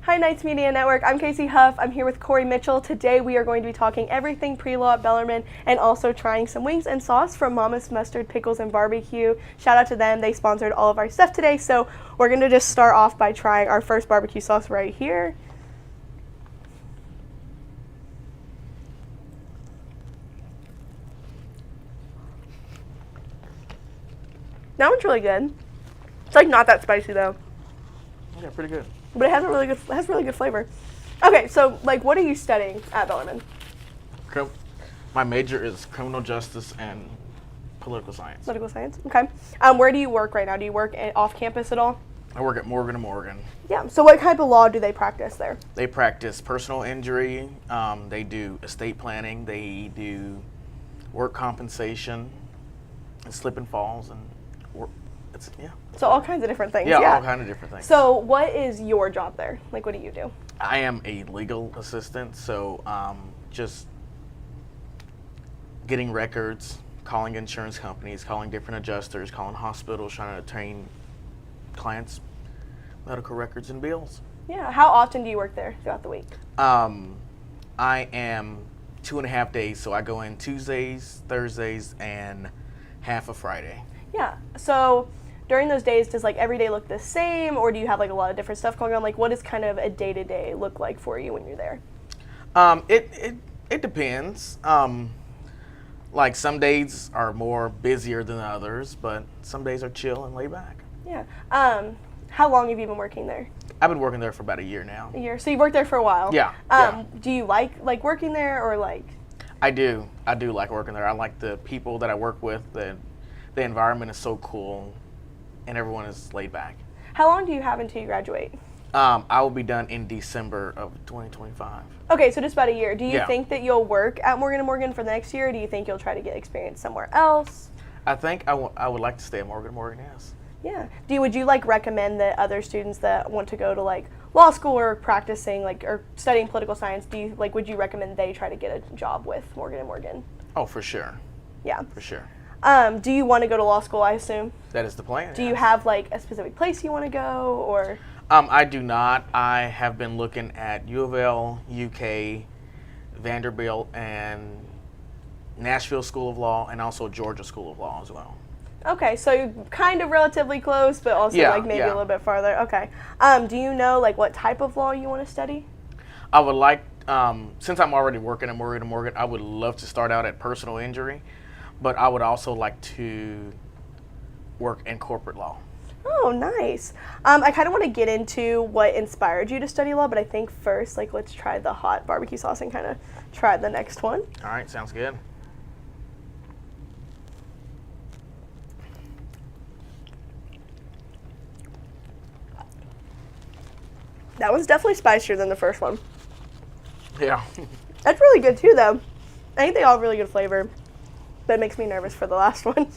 Hi, Knights Media Network. I'm Casey Huff. I'm here with Corey Mitchell. Today we are going to be talking everything pre-law at Bellarmine and also trying some wings and sauce from Mama's Mustard, Pickles, and Barbecue. Shout out to them. They sponsored all of our stuff today. So we're going to just start off by trying our first barbecue sauce right here. That one's really good. It's like not that spicy though. Yeah, pretty good. But it has really good flavor. Okay, so like what are you studying at Bellarmine? My major is criminal justice and political science. Political science. Okay. Where do you work right now? Do you work off campus at all? I work at Morgan & Morgan. Yeah. So what type of law do they practice there? They practice personal injury. They do estate planning. They do work compensation and slip and falls and work. So all kinds of different things. Yeah, all kinds of different things. So what is your job there? Like, what do you do? I am a legal assistant, so just getting records, calling insurance companies, calling different adjusters, calling hospitals, trying to obtain clients' medical records and bills. Yeah. How often do you work there throughout the week? I am 2.5 days, so I go in Tuesdays, Thursdays, and half of Friday. Yeah. So during those days, does like every day look the same, or do you have like a lot of different stuff going on? Like, what does kind of a day-to-day look like for you when you're there? It depends. Like some days are more busier than others, but some days are chill and laid back. Yeah. How long have you been working there? I've been working there for about a year now. A year. So you've worked there for a while. Yeah. Do you like working there, or like? I do like working there. I like the people that I work with. The environment is so cool, and everyone is laid back. How long do you have until you graduate? I will be done in December of 2025. Okay, so just about a year. Do you think that you'll work at Morgan & Morgan for the next year, or do you think you'll try to get experience somewhere else? I think I would like to stay at Morgan & Morgan, yes. Yeah. Would you like recommend that other students that want to go to like law school or practicing like or studying political science, would you recommend they try to get a job with Morgan & Morgan? Oh, for sure. Yeah. For sure. Do you want to go to law school, I assume? That is the plan. Do you have like a specific place you want to go, or? I do not. I have been looking at U of L, UK, Vanderbilt, and Nashville School of Law, and also Georgia School of Law as well. Okay, so you're kind of relatively close, but also maybe a little bit farther. Okay. Do you know like what type of law you want to study? I would like, since I'm already working at Morgan & Morgan, I would love to start out at personal injury, but I would also like to work in corporate law. Oh, nice. I kind of want to get into what inspired you to study law, but I think first, let's try the hot barbecue sauce and kind of try the next one. All right, sounds good. That one's definitely spicier than the first one. Yeah. That's really good too, though. I think they all have really good flavor, but it makes me nervous for the last one.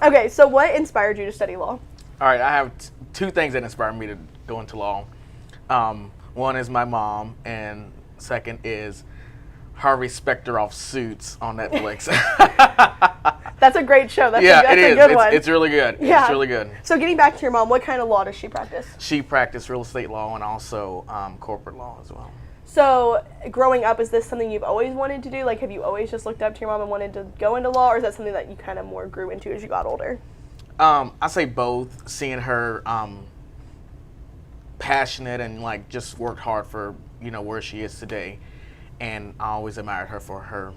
Okay, so what inspired you to study law? All right, I have two things that inspired me to go into law. One is my mom, and second is Harvey Specter off Suits on Netflix. That's a great show. That's it is. A good one. It's really good. Yeah. It's really good. So getting back to your mom, what kind of law does she practice? She practiced real estate law and also corporate law as well. So growing up, is this something you've always wanted to do? Like, have you always just looked up to your mom and wanted to go into law, or is that something that you kind of more grew into as you got older? I say both. Seeing her passionate and just worked hard for where she is today, and I always admired her for her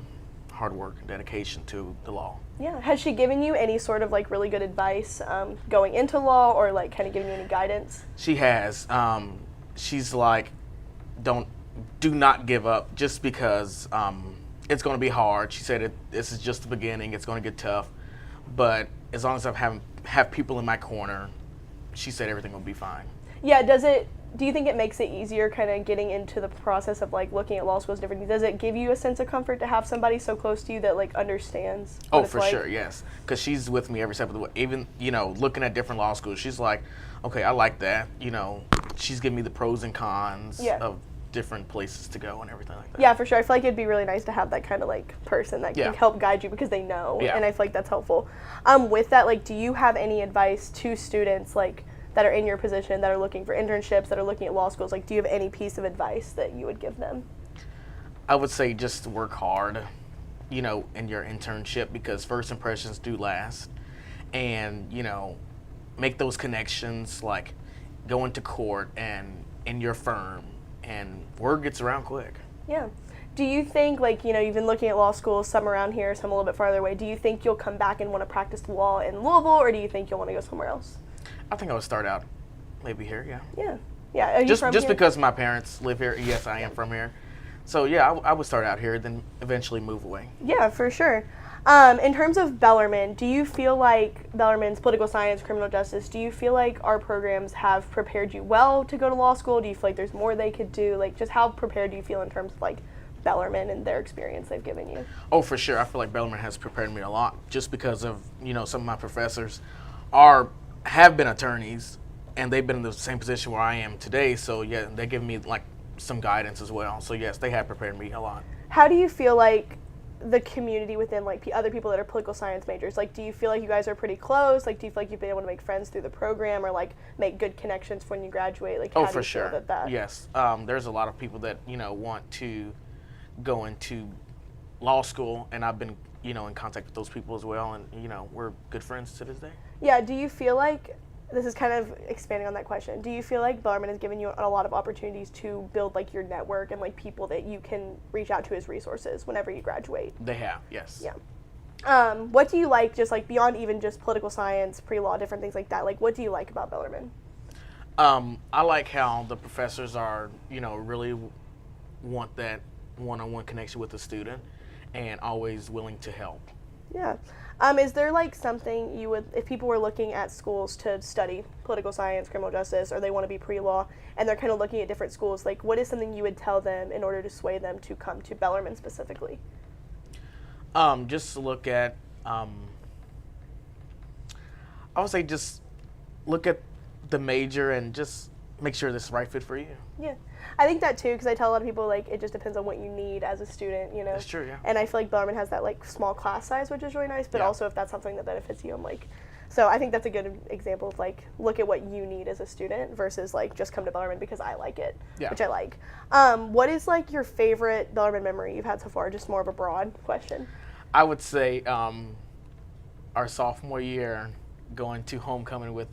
hard work and dedication to the law. Yeah. Has she given you any sort of really good advice going into law, or kind of giving you any guidance? She has. She's like, do not give up just because it's going to be hard. She said this is just the beginning. It's going to get tough, but as long as I have people in my corner, she said everything will be fine. Yeah. Do you think it makes it easier kind of getting into the process of looking at law schools differently? Does it give you a sense of comfort to have somebody so close to you that understands what it's for like? Sure, yes. Because she's with me every step of the way. Even, looking at different law schools, she's like, okay, I like that. She's giving me the pros and cons of different places to go and everything like that. Yeah, for sure. I feel like it'd be really nice to have that kind of person that can help guide you because they know, and I feel like that's helpful. With that, do you have any advice to students that are in your position, that are looking for internships, that are looking at law schools, like, do you have any piece of advice that you would give them? I would say just work hard, in your internship, because first impressions do last. And, make those connections, like go into court and in your firm, and word gets around quick. Yeah. Do you think, like, you've been looking at law schools, some around here, some a little bit farther away. Do you think you'll come back and want to practice law in Louisville, or do you think you'll want to go somewhere else? I think I would start out maybe here, yeah. Yeah. Yeah. Are you Just from just here? because my parents live here. Yes, I am from here. So yeah, I would start out here, then eventually move away. Yeah, for sure. In terms of Bellarmine, do you feel like Bellarmine's political science, criminal justice, do you feel like our programs have prepared you well to go to law school? Do you feel like there's more they could do? Like, just how prepared do you feel in terms of, like, Bellarmine and their experience they've given you? Oh, for sure. I feel like Bellarmine has prepared me a lot, just because of, some of my professors have been attorneys, and they've been in the same position where I am today. So yeah, they give me like some guidance as well. So yes, they have prepared me a lot. How do you feel like the community within, like, other people that are political science majors, like, do you feel like you guys are pretty close? Like, do you feel like you've been able to make friends through the program, or, like, make good connections when you graduate? Like, how Oh, do for you sure. feel that? Yes. There's a lot of people that, want to go into law school, and I've been, in contact with those people as well, and, we're good friends to this day. Yeah, do you feel like, this is kind of expanding on that question, do you feel like Bellarmine has given you a lot of opportunities to build, like, your network and, like, people that you can reach out to as resources whenever you graduate? They have, yes. Yeah. What do you like, just, like, beyond even just political science, pre-law, different things like that? Like, what do you like about Bellarmine? I like how the professors are, really want that one-on-one connection with the student, and always willing to help. Yeah. Is there, like, something you would, if people were looking at schools to study political science, criminal justice, or they want to be pre-law, and they're kind of looking at different schools, like, what is something you would tell them in order to sway them to come to Bellarmine specifically? Just to look at, I would say just look at the major and just make sure this is the right fit for you. Yeah. I think that too, because I tell a lot of people, like, it just depends on what you need as a student, That's true, yeah. And I feel like Bellarmine has that, like, small class size, which is really nice, but Yeah. also if that's something that benefits you, I'm like, so I think that's a good example of, like, look at what you need as a student versus, like, just come to Bellarmine because I like it, Yeah. which I like. What is, like, your favorite Bellarmine memory you've had so far? Just more of a broad question. I would say our sophomore year, going to homecoming with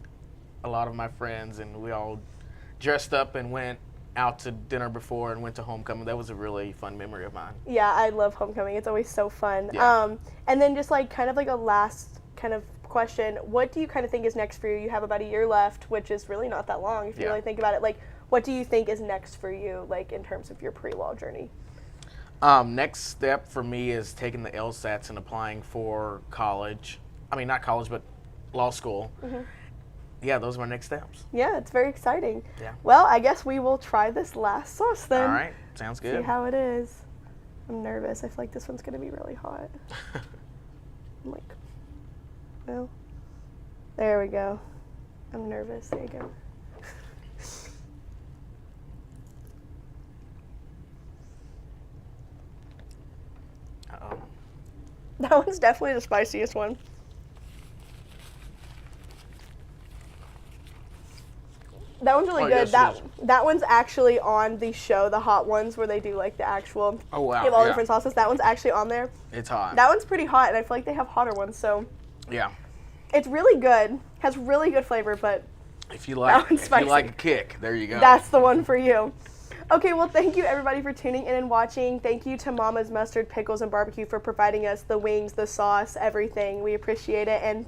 a lot of my friends, and we all dressed up and went out to dinner before and went to homecoming. That was a really fun memory of mine. Yeah, I love homecoming. It's always so fun. Yeah. And then just, like, kind of like a last kind of question, what do you kind of think is next for you? You have about a year left, which is really not that long if you Yeah. really think about it. Like, what do you think is next for you, like, in terms of your pre-law journey? Next step for me is taking the LSATs and applying for college. I mean, not college, but law school. Mm-hmm. Yeah, those are my next steps. Yeah, it's very exciting. Yeah. Well, I guess we will try this last sauce then. All right, sounds good. See how it is. I'm nervous. I feel like this one's going to be really hot. I'm like, no. There we go. I'm nervous. There you go. Uh-oh. That one's definitely the spiciest one. That one's really Oh, good. yes, it That one's actually on the show, the Hot Ones, where they do, like, the actual. Oh, wow, They have all yeah. different sauces. That one's actually on there. It's hot. That one's pretty hot, and I feel like they have hotter ones, so Yeah. it's really good. Has really good flavor, but If you That like, one's if spicy. you like a kick, there you go. that's the one for you. Okay, well, thank you everybody for tuning in and watching. Thank you to Mama's Mustard, Pickles, and Barbecue for providing us the wings, the sauce, everything. We appreciate it, and